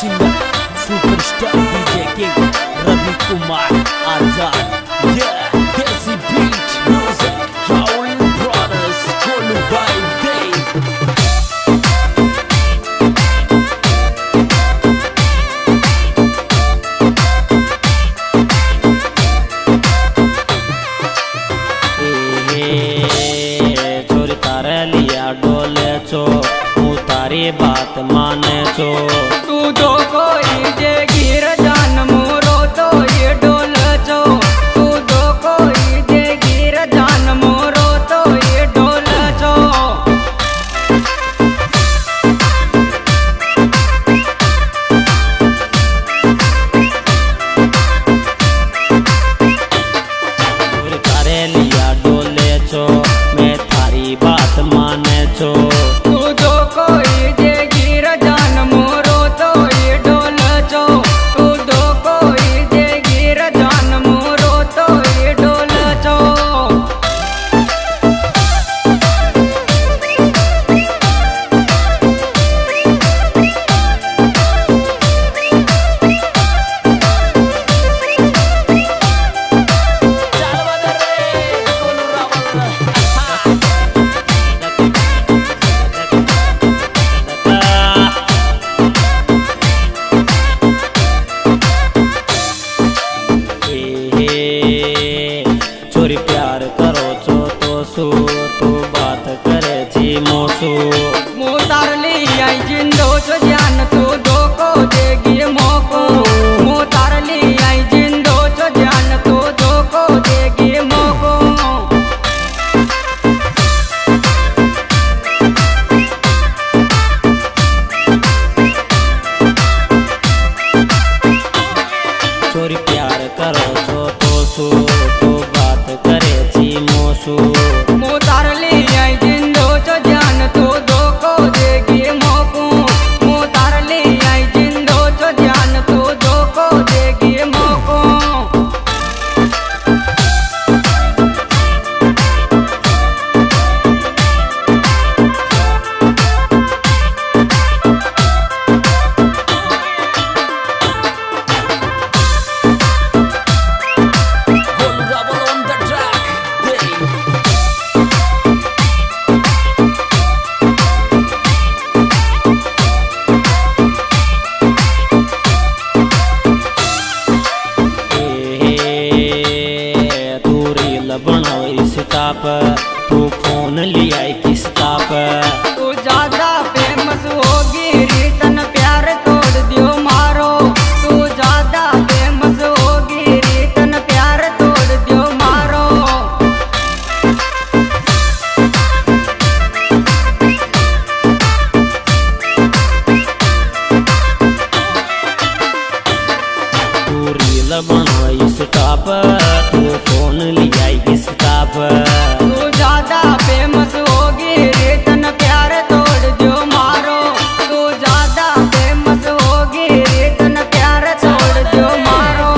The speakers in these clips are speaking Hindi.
Singer superstar DJ king Ravi Kumar Azad. Desi beat music Shaolin Brothers Golu by Dave। छोरी तारे लिया डोले छो तू तारी बात माने छो तू जो कोई जे गिर जान मोरो तो ये डोल छो। तू जो कोई जे गिर जान मोरो तो ये डोल छो। छोरी तारे लिया डोले छो मैं थारी बात माने छो। तू जो कोई जे गिर जान मोरो तो ये डोल छो। तू जो कोई जे गिर जान मोरो तो ये डोल छो। छोरी प्यार करो छो तो सु तू बात करे छी मोसू मु तार ली आई जिंदो छो जान तू धोको देगी मोको। मु तार ली आई जिंदो छो जान तू धोको देगी मोको। छोरी प्यार करो छो तो सु तू बात करे छी मोसू मु तार ली आई जिंदो छो जान तू धोको देगी मोको। मु तार ली आई जिंदो छो जान तू धोको देगी मोको। Golu Rebel on the track Dave। तू रील बनाओ इस ताप तू फोन लिया किस ताप तू ज्यादा फेमस होगी रीतन प्यार तोड़ दियो मारो। तू ज्यादा फेमस होगी रीतन प्यार तोड़ दियो मारो। तू रील बनाओ इस ताप तू फोन लिया किस ताप तू ज्यादा फेमस होगी रीतन प्यार तोड़ दियो मारो। तू ज्यादा फेमस होगी रीतन प्यार तोड़ दियो मारो।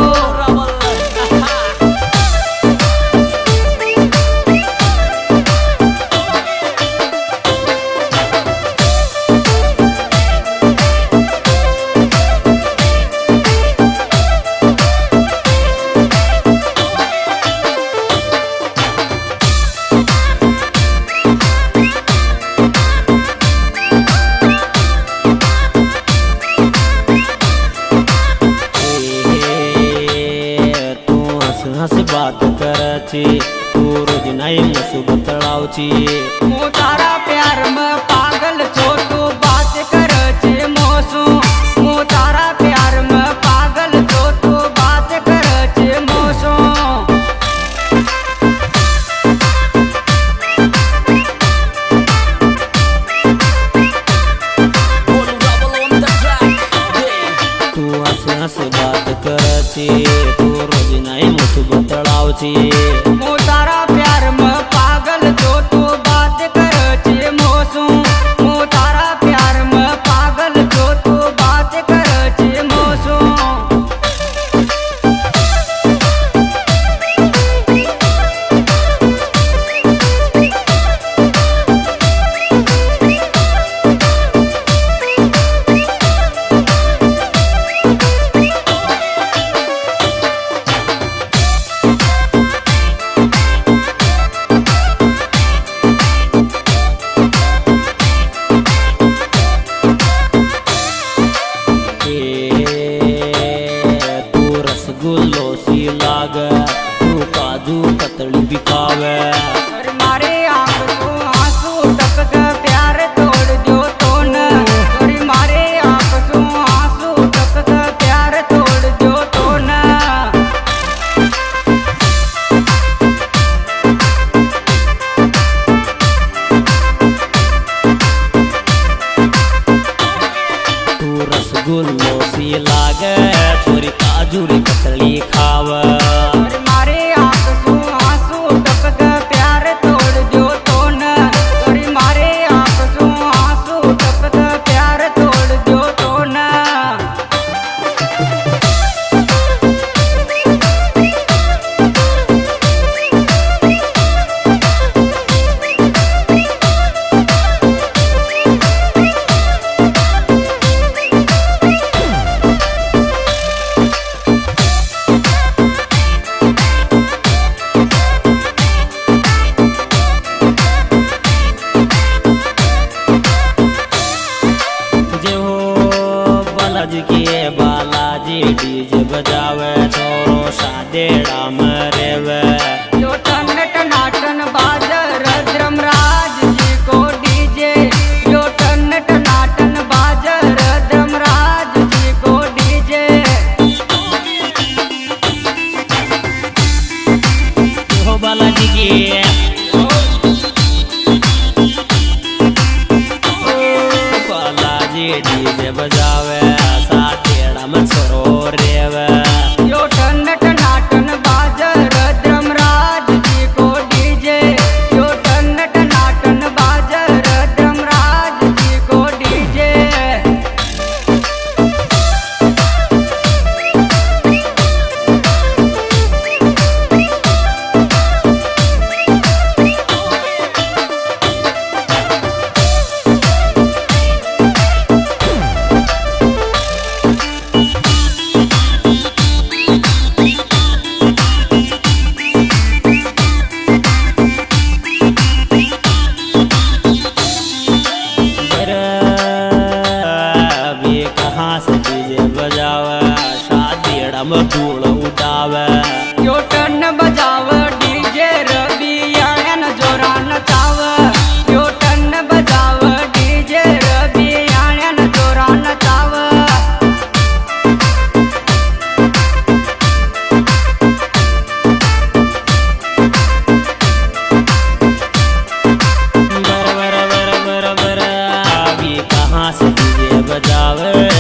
तू हंस हंस बात कर छी तू रोज नई मुसु बतलाव छी मु तारा प्यार में पागल छो तू बात कर छे मोसू। मु तारा प्यार में पागल छो तू बात कर छे मोसू। Golu Rebel on the track Dave। तू हंस हंस बात कर छी तू रोज नई मुसु बतलाव छी मु तारा प्यार में पागल छो तू बात कर छे मोसू। मु तारा प्यार में पागल छो तू बात कर छे मोसू। रसगुल्लो सी लागे छोरी काजूरी कतली खावे। अरे मारे आंसू आंसू टपक प्यार तोड़ दियो तो न। अरे मारे आंसू आंसू टपक प्यार तोड़ दियो तो न। बालाजी डीजे बजावे छोरो शादेड़ा मरेवे। यो टन टनाटन बाजर धर्मराज जी को डीजे। यो टन टनाटन बाजर धर्मराज जी को डीजे। हो बालाजी की बालाजी डीजे बजावे साथेड़ा में छोरो रेवे। यो टन टनाटन बाजर धर्मराज जी को डीजे। यो टन टनाटन बाजर धर्मराज जी को डीजे। धूल उड़ावे। यो टन बजाव डीजे रवि आयन जोरा नचाव। यो टन बजाव डीजे रवि आयन जोरा नचाव। बर बर बर बर बर अभी कहाँ से डीजे बजावे।